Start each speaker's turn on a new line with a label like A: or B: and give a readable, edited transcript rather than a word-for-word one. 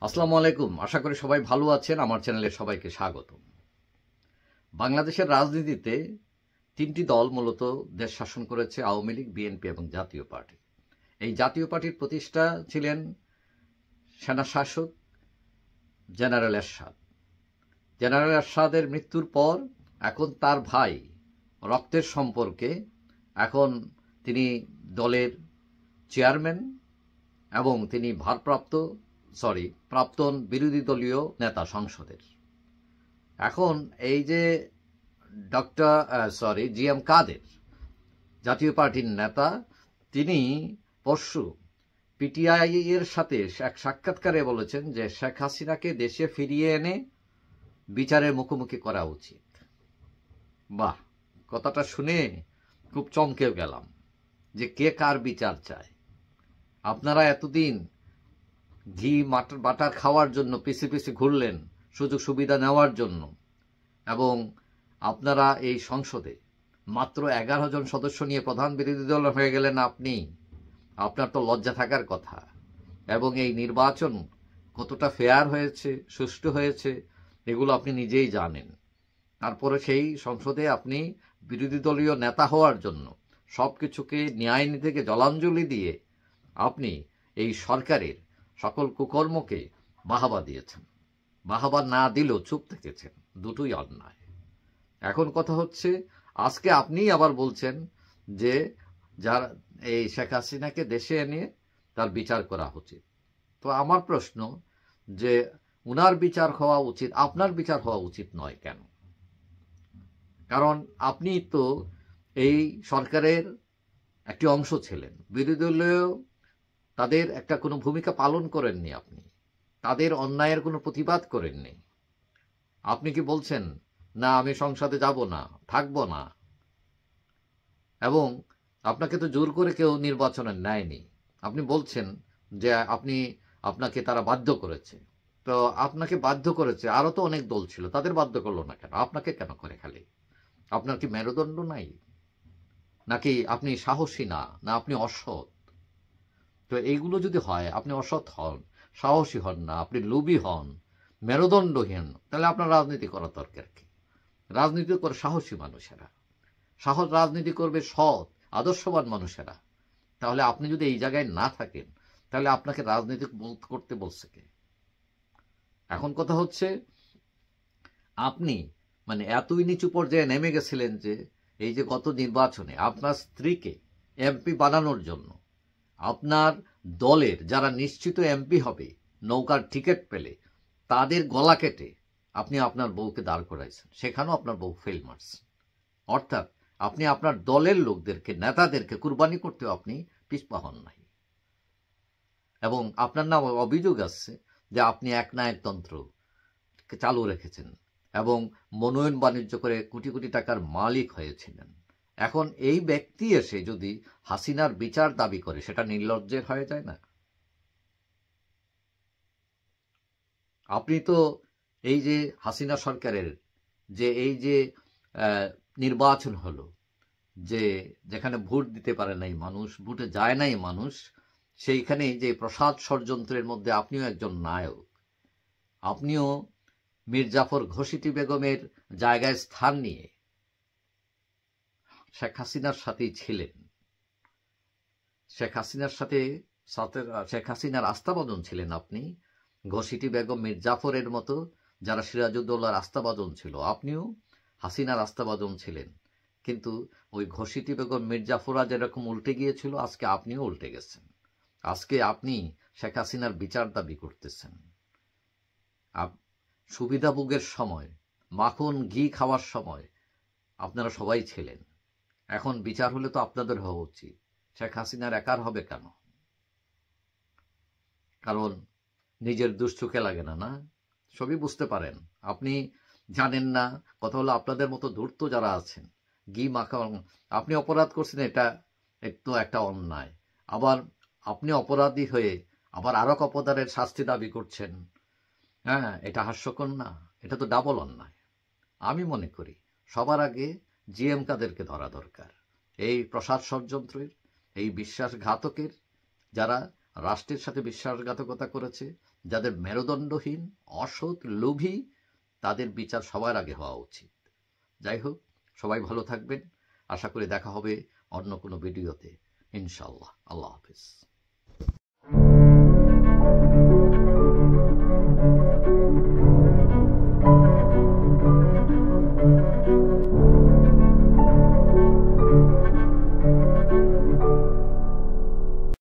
A: আসসালামু আলাইকুম। আশা করি সবাই ভালো আছেন। আমার চ্যানেলে সবাইকে স্বাগত। বাংলাদেশের রাজনীতিতে তিনটি দল মূলত দেশ শাসন করেছে: আওয়ামী লীগ, বিএনপি এবং জাতীয় পার্টি। এই জাতীয় পার্টির প্রতিষ্ঠা ছিলেন সেনা শাসক জেনারেল এরশাদ। জেনারেল এরশাদের মৃত্যুর পর এখন তার ভাই, রক্তের সম্পর্কে, এখন তিনি দলের চেয়ারম্যান এবং তিনি প্রাক্তন বিরোধী দলীয় নেতা সংসদের। এখন এই যে জি এম কাদের, জাতীয় পার্টির নেতা, তিনি পরশু পিটিআই এর সাথে এক সাক্ষাৎকারে বলেছেন যে শেখ হাসিনাকে দেশে ফিরিয়ে এনে বিচারের মুখোমুখি করা উচিত। বাহ, কথাটা শুনে খুব চমকে গেলাম যে কে কার বিচার চায়। আপনারা এতদিন ঘি বাটার খাওয়ার জন্য পিছে পিছে ঘুরলেন, সুযোগ সুবিধা নেওয়ার জন্য, এবং আপনারা এই সংসদে মাত্র 11 জন সদস্য নিয়ে প্রধান বিরোধী দল হয়ে গেলেন। আপনার তো লজ্জা থাকার কথা। এবং এই নির্বাচন কতটা ফেয়ার হয়েছে, সুষ্ঠু হয়েছে, এগুলো আপনি নিজেই জানেন। তারপরে সেই সংসদে আপনি বিরোধী দলীয় নেতা হওয়ার জন্য সবকিছুকে ন্যায় নীতিকে জলাঞ্জলি দিয়ে আপনি এই সরকারের সকল কুকর্মকে বাহাবা দিয়েছেন। বাহাবা না দিলেও চুপ থেকেছেন, দুটোই অন্যায়। এখন কথা হচ্ছে, আজকে আপনিই আবার বলছেন যে যারা এই শেখ হাসিনাকে দেশে এনে তার বিচার করা উচিত। তো আমার প্রশ্ন যে উনার বিচার হওয়া উচিত, আপনার বিচার হওয়া উচিত নয় কেন? কারণ আপনি তো এই সরকারের একটি অংশ ছিলেন। বিরোধী দলীয় তাদের একটা কোনো ভূমিকা পালন করেননি, আপনি তাদের অন্যায়ের কোনো প্রতিবাদ করেননি। আপনি কি বলছেন না আমি সংসদে যাব না, থাকব না? এবং আপনাকে তো জোর করে কেউ নির্বাচনে নেয়নি। আপনি বলছেন যে আপনাকে তারা বাধ্য করেছে। তো আপনাকে বাধ্য করেছে, আরো তো অনেক দল ছিল, তাদের বাধ্য করলো না কেন? আপনাকে কেন করে খালি? আপনার কি মেরুদণ্ড নাই? নাকি আপনি সাহসী না আপনি অসৎ? তো এইগুলো যদি হয়, আপনি অসৎ হন, সাহসী হন না, আপনি লোভী হন, মেরুদণ্ডহীন, তাহলে আপনার রাজনীতি করার দরকার কি? রাজনীতি করে সাহসী মানুষেরা, রাজনীতি করবে সৎ আদর্শবান মানুষেরা। তাহলে আপনি যদি এই জায়গায় না থাকেন, তাহলে আপনাকে রাজনীতি করতে বলছে কে? এখন কথা হচ্ছে, আপনি এতই নিচু পর্যায়ে নেমে গেছিলেন যে এই যে গত নির্বাচনে আপনার স্ত্রীকে এমপি বানানোর জন্য আপনার দলের যারা নিশ্চিত এমপি হবে নৌকার টিকিট পেলে তাদের গলা কেটে আপনি আপনার বউকে দাঁড় করাইছেন। সেখানেও আপনার বউ ফেল মারছে। অর্থাৎ আপনি আপনার দলের লোকদেরকে, নেতাদেরকে কুরবানি করতেও আপনি পিছপা হন নাই। এবং আপনার নাম অভিযোগ আসছে যে আপনি একনায়কতন্ত্র চালু রেখেছেন এবং মনোনয়ন বাণিজ্য করে কোটি কোটি টাকার মালিক হয়েছিলেন। এখন এই ব্যক্তি এসে যদি হাসিনার বিচার দাবি করে, সেটা নির্লজ্জের হয়ে যায় না? আপনি তো এই যে হাসিনা সরকারের যে এই যে নির্বাচন হলো, যেখানে ভোট দিতে পারে নাই মানুষ, ভোটে যায় নাই মানুষ, সেইখানে যে প্রসাদ ষড়যন্ত্রের মধ্যে আপনিও একজন নায়ক। আপনিও মীর জাফর ঘসিটি বেগমের জায়গায় স্থান নিয়ে শেখ হাসিনার সাথেই ছিলেন। শেখ হাসিনার আস্থাভাজন ছিলেন আপনি। ঘসিটি বেগম, মীর জাফরের মতো যারা সিরাজউদ্দৌলার আস্থাভাজন ছিল, আপনিও হাসিনার আস্থাভাজন ছিলেন। কিন্তু ওই ঘসিটি বেগম, মীর জাফররা যেরকম উল্টে গিয়েছিল, আজকে আপনিও উল্টে গেছেন। আজকে আপনি শেখ হাসিনার বিচার দাবি করতেছেন। সুবিধাভোগের সময়, মাখন ঘি খাওয়ার সময় আপনারা সবাই ছিলেন। এখন বিচার হলে তো আপনাদের হওয়া উচিত, শেখ হাসিনার একার হবে কেন? কারণ নিজের দুশ্চোখে লাগে না? সবই বুঝতে পারেন, আপনি জানেন না। কথা হলো, আপনাদের মতো ধূর্ত যারা আছেন, ঘি মাখা, আপনি অপরাধ করছেন, এটা একটু একটা অন্যায়। আবার আপনি অপরাধী হয়ে আবার আরো অপরাধের শাস্তি দাবি করছেন। হ্যাঁ, এটা হাস্যকর না? এটা তো ডাবল অন্যায়। আমি মনে করি সবার আগে জি এম কাদেরকে ধরা দরকার। এই প্রসাদ ষড়যন্ত্রের, এই বিশ্বাসঘাতকের, যারা রাষ্ট্রের সাথে বিশ্বাসঘাতকতা করেছে, যাদের মেরুদণ্ডহীন, অসৎ, লোভী, তাদের বিচার সবার আগে হওয়া উচিত। যাই হোক, সবাই ভালো থাকবেন। আশা করি দেখা হবে অন্য কোনো ভিডিওতে, ইনশাআল্লাহ। আল্লাহ হাফেজ।